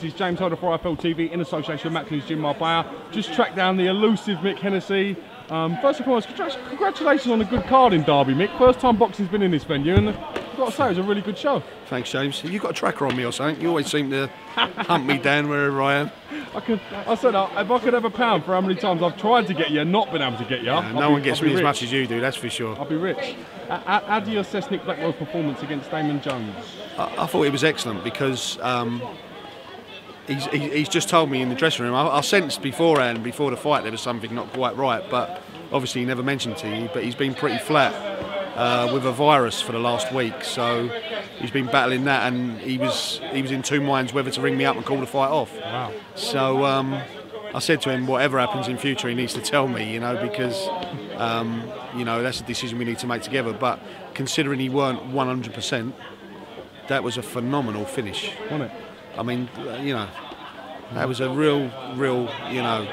This is James Holder for IFL TV in association with Macklin's Gym Marbella. Just tracked down the elusive Mick Hennessy. First and foremost, congratulations on a good card in Derby, Mick. First time boxing's been in this venue, and I've got to say, it was a really good show. Thanks, James. You got a tracker on me or something? You always seem to hunt me down wherever I am. I said, if I could have a pound for how many times I've tried to get you and not been able to get you. Yeah, no one gets me as much as you do, that's for sure. I'll be rich. How do you assess Nick Blackwell's performance against Damon Jones? I thought it was excellent because he's just told me in the dressing room. I sensed beforehand, before the fight, there was something not quite right, but obviously he never mentioned to you, but he's been pretty flat with a virus for the last week, so he's been battling that, and he was in two minds whether to ring me up and call the fight off. Wow. So I said to him, whatever happens in future, he needs to tell me, you know, because you know, that's a decision we need to make together. But considering he weren't 100%, that was a phenomenal finish. Wasn't it? I mean, you know, that was a real, you know,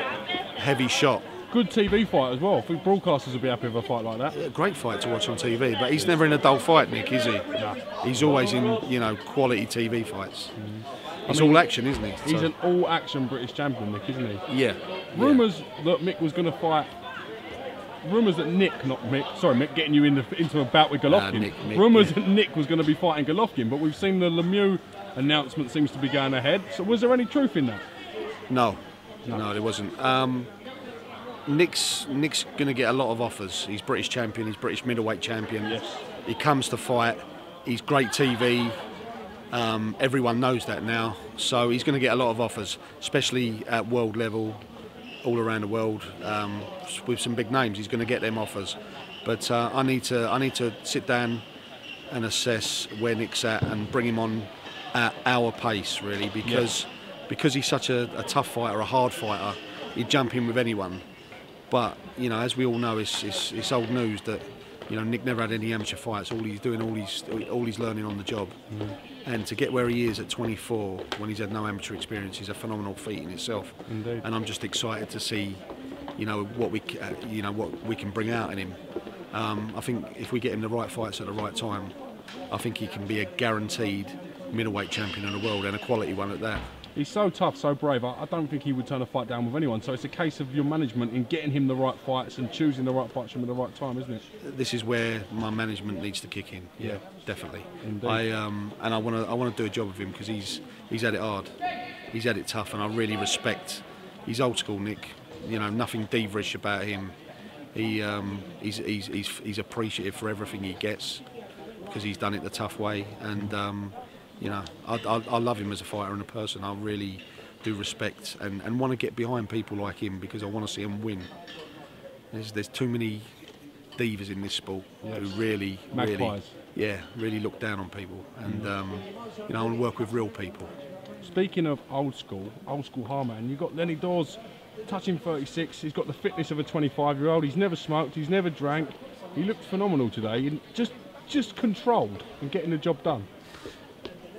heavy shot. Good TV fight as well. I think broadcasters will be happy with a fight like that. A great fight to watch on TV, but he's never in a dull fight, Nick, is he? No. He's always in, you know, quality TV fights. It's all action, isn't he? He's an all-action British champion, Nick, isn't he? Yeah. Rumours that Mick was going to fight. Rumours that Mick getting you into a bout with Golovkin. Rumours that Nick was going to be fighting Golovkin, but we've seen the Lemieux announcement seems to be going ahead. So was there any truth in that? No, there wasn't. Nick's going to get a lot of offers. He's British champion, he's British middleweight champion. Yes. He comes to fight, he's great TV. Everyone knows that now. So he's going to get a lot of offers, especially at world level, all around the world, with some big names. He's going to get them offers. But I need to sit down and assess where Nick's at and bring him on at our pace, really, because he's such a tough fighter, a hard fighter. He'd jump in with anyone. But you know, as we all know, it's old news that, you know, Nick never had any amateur fights. All he's doing, all he's learning on the job. And to get where he is at 24, when he's had no amateur experience, is a phenomenal feat in itself. Indeed. And I'm just excited to see, you know, what we can bring out in him. I think if we get him the right fights at the right time, I think he can be a guaranteed middleweight champion in the world, and a quality one at that. He's so tough, so brave. I don't think he would turn a fight down with anyone. So it's a case of your management in getting him the right fights and choosing the right fights from the right time, isn't it? This is where my management needs to kick in. Yeah, definitely. Indeed. And I want to do a job with him because he's had it hard, he's had it tough, and I really respect. He's old school, Nick. You know, nothing diva-ish about him. He's appreciative for everything he gets because he's done it the tough way, and. You know, I love him as a fighter and a person. I really do respect and want to get behind people like him because I want to see him win. There's too many divas in this sport who really look down on people. And you know, I want to work with real people. Speaking of old school hard man, you've got Lenny Dawes touching 36. He's got the fitness of a 25-year-old. He's never smoked. He's never drank. He looked phenomenal today, and just controlled and getting the job done.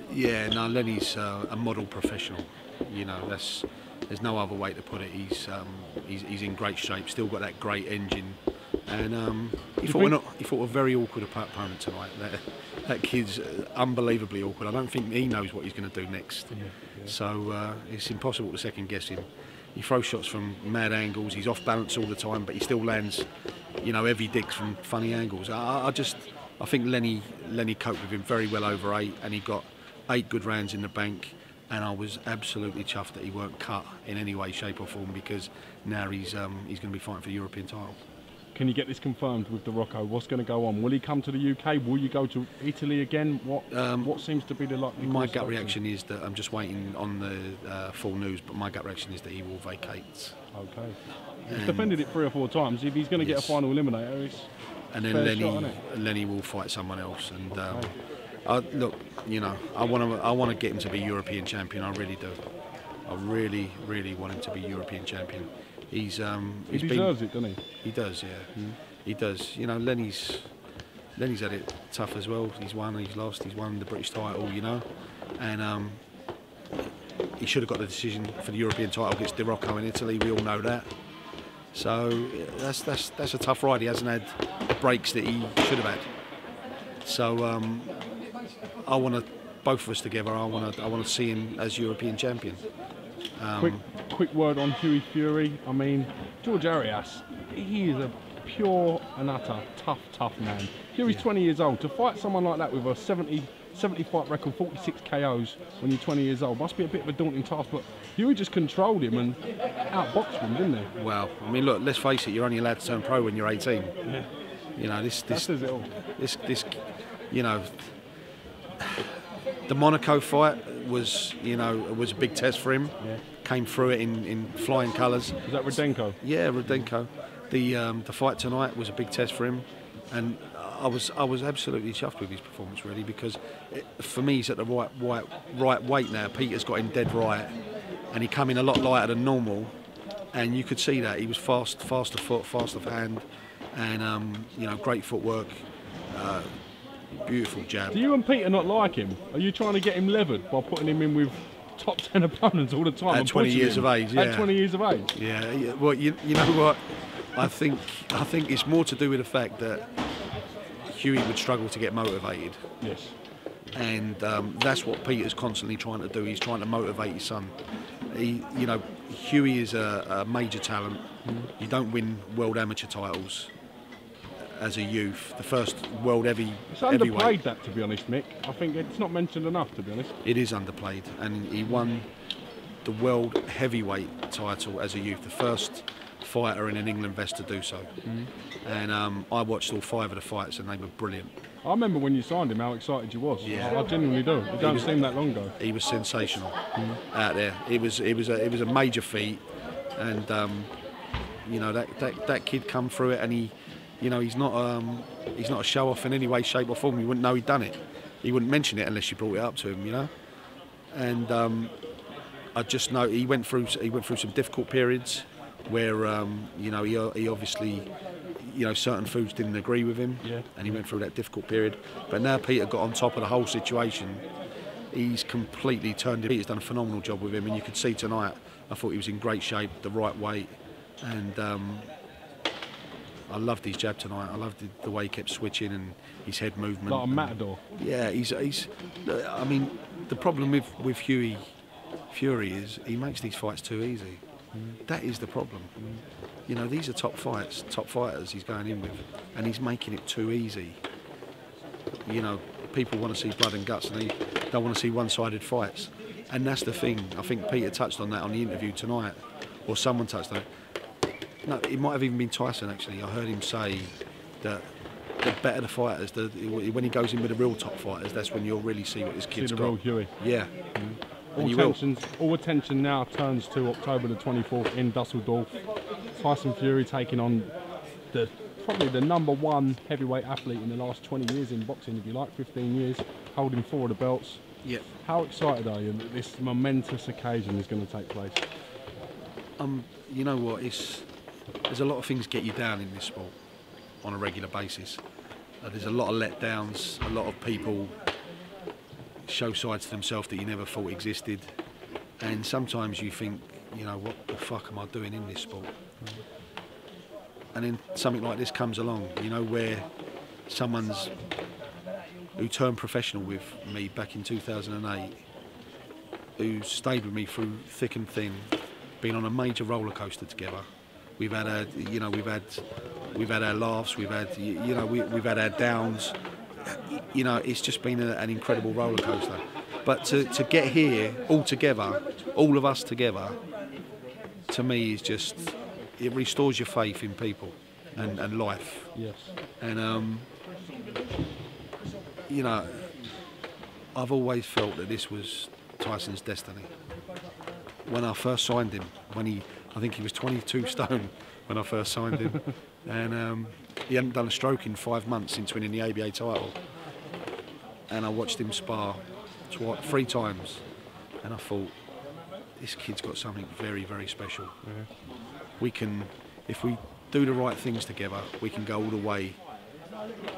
Yeah, no, Lenny's a model professional. You know, there's no other way to put it. He's in great shape. Still got that great engine, and he fought a very awkward opponent tonight. That kid's unbelievably awkward. I don't think he knows what he's going to do next. So it's impossible to second guess him. He throws shots from mad angles. He's off balance all the time, but he still lands, you know, heavy dicks from funny angles. I think Lenny coped with him very well over 8, and he got 8 good rounds in the bank, and I was absolutely chuffed that he weren't cut in any way, shape or form, because now he's going to be fighting for the European title. Can you get this confirmed with the Rocco? What's going to go on? Will he come to the UK? Will you go to Italy again? What seems to be the likely? My gut reaction is that I'm just waiting on the full news, but my gut reaction is that he will vacate. Okay. He's defended it 3 or 4 times. If he's going to get a final eliminator, it's and then Lenny will fight someone else. And look, you know, I want to get him to be European champion. I really do. I really want him to be European champion. He deserves it, doesn't he? He does, yeah. He does. You know, Lenny's had it tough as well. He's won, he's lost, he's won the British title, you know, and he should have got the decision for the European title against Di Rocco in Italy. We all know that. So that's a tough ride. He hasn't had the breaks that he should have had. So I want to both of us together, I want to see him as European champion. Quick word on Hughie Fury. I mean, George Arias, he is a pure and utter tough man. Hughie's 20 years old. To fight someone like that with a 70 fight record, 46 KOs when you're 20 years old, must be a bit of a daunting task. But Hughie just controlled him and outboxed him, didn't he? Well, I mean, look, let's face it, you're only allowed to turn pro when you're 18. Yeah. You know, this says it all. This, you know, the Monaco fight was, you know, was a big test for him. Yeah. Came through it in flying colours. Was that Rudenko? Yeah, Rudenko. The fight tonight was a big test for him, and I was absolutely chuffed with his performance, really, because for me he's at the right weight now. Peter's got him dead right, and he come in a lot lighter than normal, and you could see that he was faster foot, faster hand, and you know, great footwork, beautiful jab. Do you and Peter not like him? Are you trying to get him levered by putting him in with top 10 opponents all the time? At 20 years of age, yeah. At 20 years of age. Yeah. Well, you know what? I think it's more to do with the fact that Hughie would struggle to get motivated. Yes. And that's what Peter's constantly trying to do. He's trying to motivate his son. You know, Hughie is a major talent. You don't win world amateur titles as a youth. The first world heavyweight. It's underplayed, that, to be honest, Mick. I think it's not mentioned enough, to be honest. It is underplayed, and he won the world heavyweight title as a youth, the first fighter in an England vest to do so. And I watched all 5 of the fights, and they were brilliant. I remember when you signed him, how excited you was. Yeah. I genuinely do. It don't seem that long ago. He was sensational out there. It was a major feat, and you know, that kid come through it, and he, you know, he's not a show off in any way, shape or form. You wouldn't know he'd done it. He wouldn't mention it unless you brought it up to him, you know. And I just know he went through some difficult periods where you know, he obviously, you know, certain foods didn't agree with him, and he went through that difficult period. But now Peter got on top of the whole situation. He's completely turned it. Peter's done a phenomenal job with him, and you could see tonight, I thought he was in great shape, the right weight, and I loved his jab tonight. I loved the way he kept switching and his head movement. Like a matador. Yeah, he's. I mean, the problem with Hughie Fury is he makes these fights too easy. That is the problem. You know, these are top fighters he's going in with, and he's making it too easy. You know, people want to see blood and guts, and they don't want to see one-sided fights. And that's the thing. I think Peter touched on that on the interview tonight, or someone touched on it. No, it might have even been Tyson, actually. I heard him say that the better the fighters, when he goes in with the real top fighters, that's when you'll really see what this kid's got. See the real Hughie. Yeah. All attention now turns to October the 24th in Dusseldorf. Tyson Fury taking on probably the #1 heavyweight athlete in the last 20 years in boxing, if you like, 15 years, holding 4 of the belts. Yeah. How excited are you that this momentous occasion is going to take place? You know what, there's a lot of things get you down in this sport on a regular basis. There's a lot of letdowns, a lot of people show sides to themselves that you never thought existed, and sometimes you think, you know, what the fuck am I doing in this sport? And then something like this comes along, you know, where someone's who turned professional with me back in 2008, who stayed with me through thick and thin, been on a major roller coaster together. We've had our, you know, we've had our laughs, we've had, you know, we've had our downs. You know, it's just been an incredible roller coaster. But to get here all together, all of us together, to me is just, it restores your faith in people and life. Yes. And you know, I've always felt that this was Tyson's destiny. When I first signed him, I think he was 22 stone when I first signed him, and he hadn't done a stroke in 5 months since winning the ABA title. And I watched him spar 3 times, and I thought, this kid's got something very, very special. Yeah. We can, if we do the right things together, we can go all the way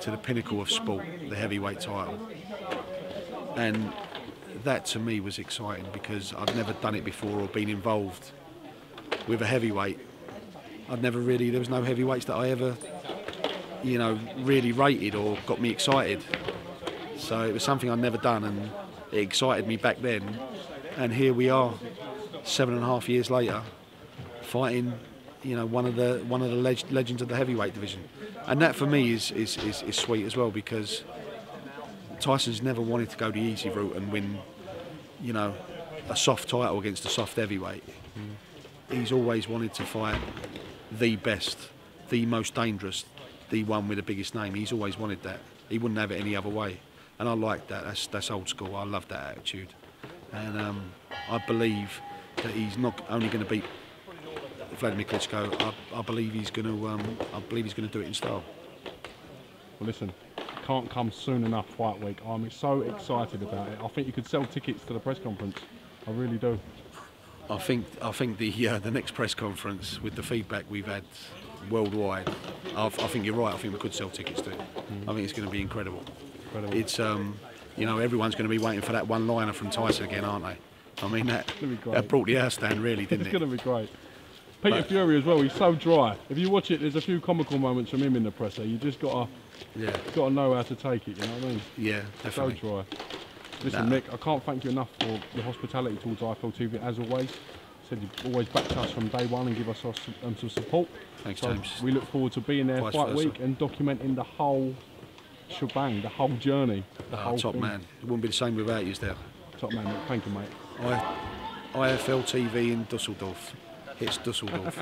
to the pinnacle of sport, the heavyweight title. And that to me was exciting, because I'd never done it before or been involved with a heavyweight. There was no heavyweights that I ever, you know, really rated or got me excited. So it was something I'd never done, and It excited me back then, and here we are, 7.5 years later, fighting, you know, one of the legends of the heavyweight division, and that for me is sweet as well, because Tyson's never wanted to go the easy route and win, you know, a soft title against a soft heavyweight. He's always wanted to fight the best, the most dangerous, the one with the biggest name. He's always wanted that. He wouldn't have it any other way, and I like that. That's old school. I love that attitude, and I believe that he's not only going to beat Wladimir Klitschko. I believe he's going to do it in style. Well, listen, can't come soon enough fight week. I'm so excited about it. I think you could sell tickets to the press conference. I really do. I think the next press conference, with the feedback we've had worldwide, I think you're right. I think we could sell tickets to it. I think it's going to be incredible. It's you know, everyone's going to be waiting for that one-liner from Tyson again, aren't they? I mean, that brought the house down, really, didn't it? It's going to be great. Peter Fury as well. He's so dry. If you watch it, there's a few comical moments from him in the presser. You just gotta know how to take it. You know what I mean? Yeah, definitely. So dry. Listen, Mick, I can't thank you enough for your hospitality towards IFL TV, as always. Said you've always backed us from day one and give us some support. Thanks, so James. We look forward to being there fight week and documenting the whole shebang, the whole journey. The whole top thing. man. It wouldn't be the same without you there. Top man, Mick. Thank you, mate. IFL TV in Dusseldorf. It's Dusseldorf.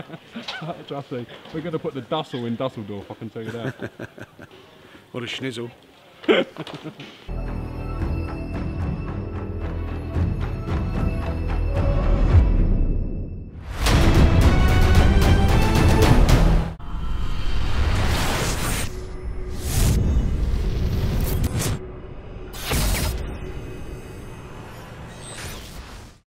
Trust me, we're going to put the Dussel in Dusseldorf, I can tell you that. What a schnizzle.